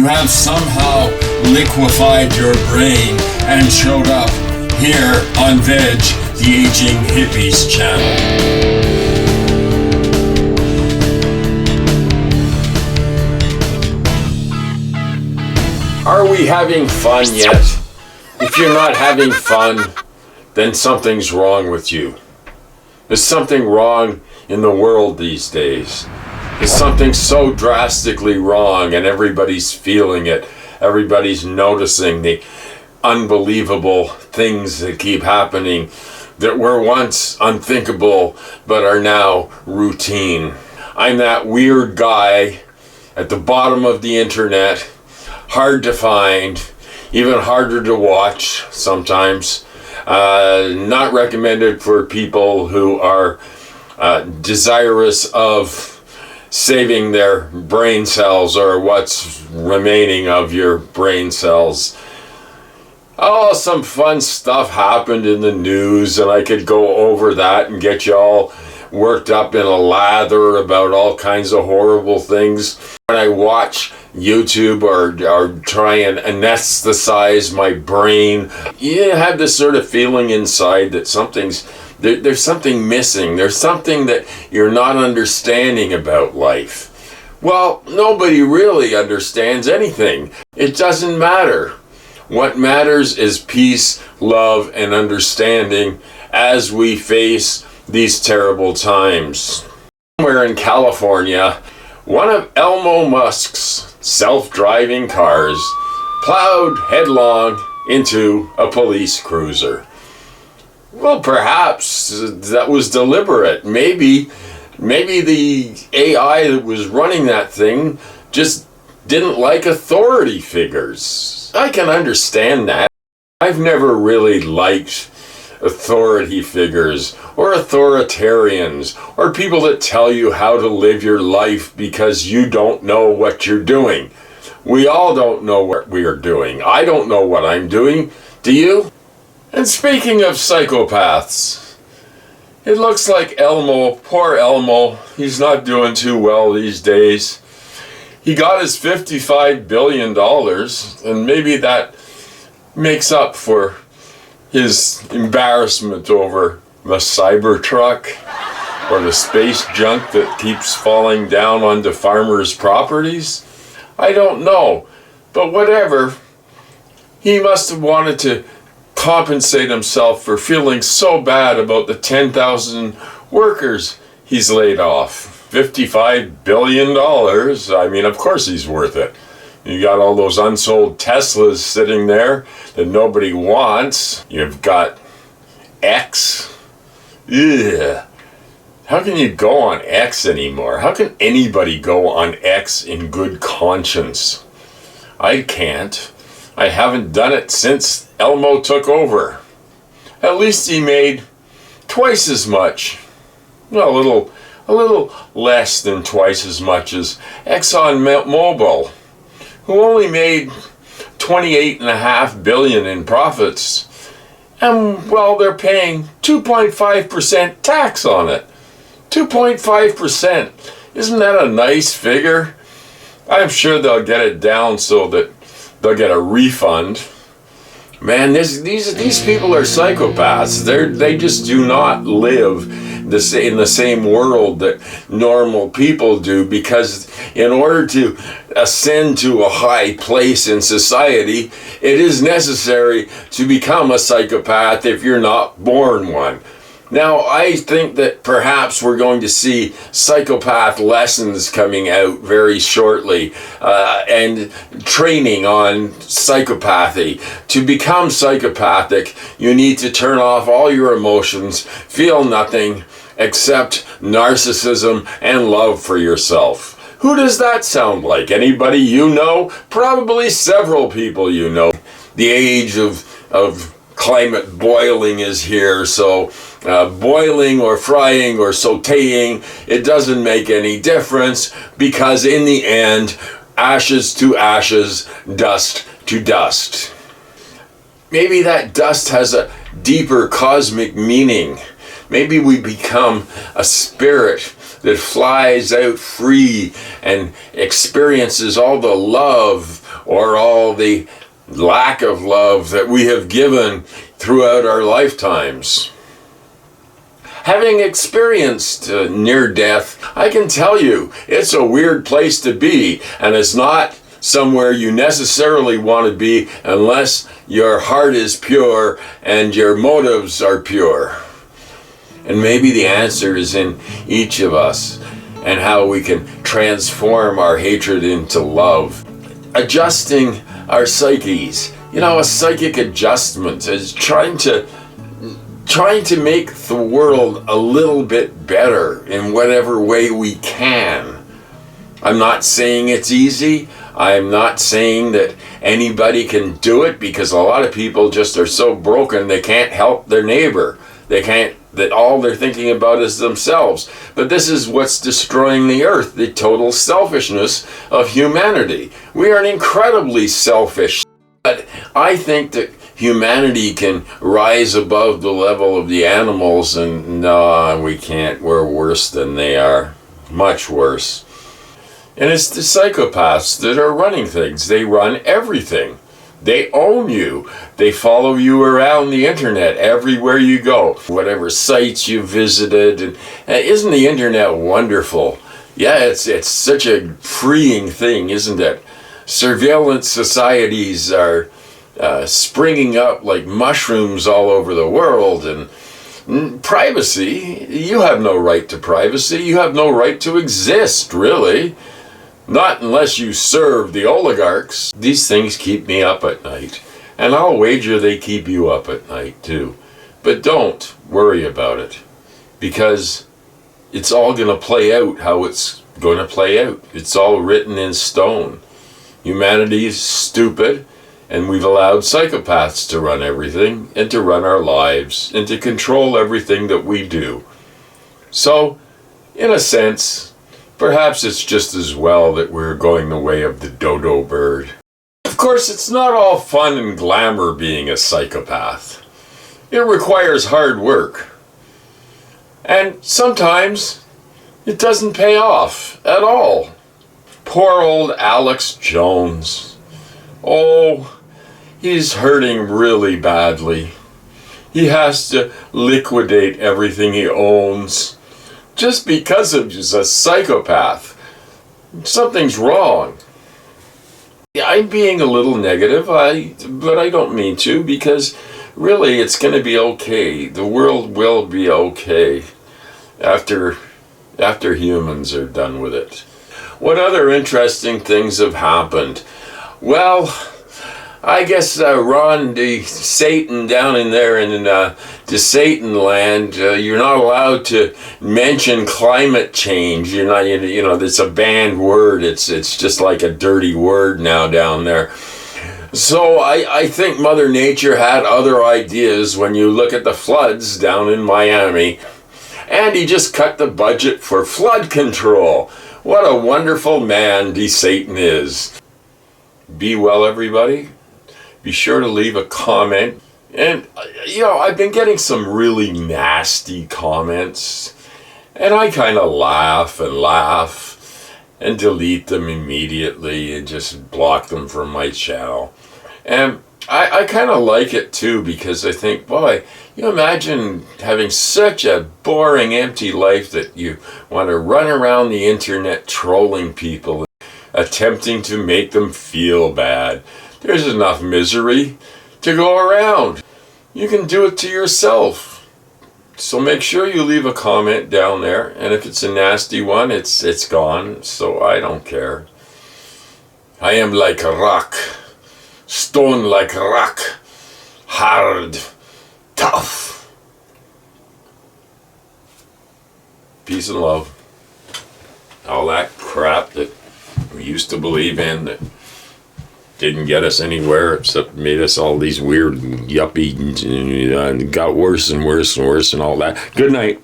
have somehow liquefied your brain and showed up here on Veg, the Aging Hippies channel. Are we having fun yet? If you're not having fun, then something's wrong with you. There's something wrong in the world these days. There's something so drastically wrong and everybody's feeling it. Everybody's noticing the unbelievable things that keep happening that were once unthinkable but are now routine. I'm that weird guy at the bottom of the internet, hard to find, even harder to watch sometimes. Not recommended for people who are desirous of saving their brain cells or what's remaining of your brain cells. Oh, some fun stuff happened in the news, and I could go over that and get you all worked up in a lather about all kinds of horrible things. When I watch YouTube or try and anesthetize my brain, you have this sort of feeling inside that there's something missing. There's something that you're not understanding about life. Well, nobody really understands anything. It doesn't matter. What matters is peace, love, and understanding as we face these terrible times. Somewhere in California, one of Elon Musk's self-driving cars plowed headlong into a police cruiser. Well, perhaps that was deliberate. Maybe the AI that was running that thing just didn't like authority figures. I can understand that. I've never really liked authority figures or authoritarians or people that tell you how to live your life because you don't know what you're doing. We all don't know what we are doing. I don't know what I'm doing. Do you? And speaking of psychopaths, it looks like Elmo, poor Elmo, he's not doing too well these days. He got his $55 billion, and maybe that makes up for his embarrassment over the Cybertruck or the space junk that keeps falling down onto farmers' properties. I don't know, but whatever. He must have wanted to compensate himself for feeling so bad about the 10,000 workers he's laid off. $55 billion. I mean, of course he's worth it. You got all those unsold Teslas sitting there that nobody wants. You've got X. Ugh. How can you go on X anymore? How can anybody go on X in good conscience? I can't. I haven't done it since Elmo took over. At least he made twice as much. Well, a little less than twice as much as ExxonMobil, who only made $28.5 billion in profits. And, well, they're paying 2.5% tax on it. 2.5%. Isn't that a nice figure? I'm sure they'll get it down so that they'll get a refund. Man, these people are psychopaths. They just do not live in the same world that normal people do, because in order to ascend to a high place in society, it is necessary to become a psychopath if you're not born one. Now, I think that perhaps we're going to see psychopath lessons coming out very shortly, and training on psychopathy. To become psychopathic, you need to turn off all your emotions, feel nothing except narcissism and love for yourself. Who does that sound like? Anybody you know? Probably several people you know. The age of climate boiling is here, so boiling or frying or sauteing, it doesn't make any difference, because in the end, ashes to ashes, dust to dust. Maybe that dust has a deeper cosmic meaning. Maybe we become a spirit that flies out free and experiences all the love or all the lack of love that we have given throughout our lifetimes. Having experienced near death, I can tell you it's a weird place to be, and it's not somewhere you necessarily want to be unless your heart is pure and your motives are pure. And maybe the answer is in each of us and how we can transform our hatred into love. Adjusting our psyches. You know, a psychic adjustment is trying to make the world a little bit better in whatever way we can. I'm not saying it's easy. I'm not saying that anybody can do it, because a lot of people just are so broken they can't help their neighbor. That all they're thinking about is themselves. But this is what's destroying the earth, the total selfishness of humanity. We are incredibly selfish. But I think that humanity can rise above the level of the animals, and no, we can't. We're worse than they are. Much worse. And it's the psychopaths that are running things. They run everything. They own you. They follow you around the internet everywhere you go. Whatever sites you visited. And isn't the internet wonderful? Yeah, it's such a freeing thing, isn't it? Surveillance societies are springing up like mushrooms all over the world. And privacy, you have no right to privacy. You have no right to exist, really. Not unless you serve the oligarchs. These things keep me up at night. And I'll wager they keep you up at night too. But don't worry about it, because it's all going to play out how it's going to play out. It's all written in stone. Humanity is stupid, and we've allowed psychopaths to run everything, and to run our lives, and to control everything that we do. So, in a sense, perhaps it's just as well that we're going the way of the dodo bird. Of course, it's not all fun and glamour being a psychopath. It requires hard work. And sometimes it doesn't pay off at all. Poor old Alex Jones. Oh, he's hurting really badly. He has to liquidate everything he owns just because of just a psychopath. Something's wrong. Yeah, I'm being a little negative, but I don't mean to, because really it's going to be okay. The world will be okay after humans are done with it. What other interesting things have happened? Well, I guess Ron the Satan down in there in the Satan land, you're not allowed to mention climate change. You're not, you know, it's a banned word. It's just like a dirty word now down there. So I think Mother Nature had other ideas when you look at the floods down in Miami. And he just cut the budget for flood control. What a wonderful man the Satan is. Be well, everybody. Be sure to leave a comment. And, you know, I've been getting some really nasty comments. And I kind of laugh and delete them immediately and just block them from my channel. And I kind of like it too, because I think, boy, you imagine having such a boring, empty life that you want to run around the internet trolling people, attempting to make them feel bad. There's enough misery to go around. You can do it to yourself. So make sure you leave a comment down there, and if it's a nasty one, it's gone, so I don't care. I am like a rock, stone like rock, hard, tough. Peace and love. All that crap that we used to believe in that didn't get us anywhere, except made us all these weird yuppie, and got worse and worse and worse and all that. Good night.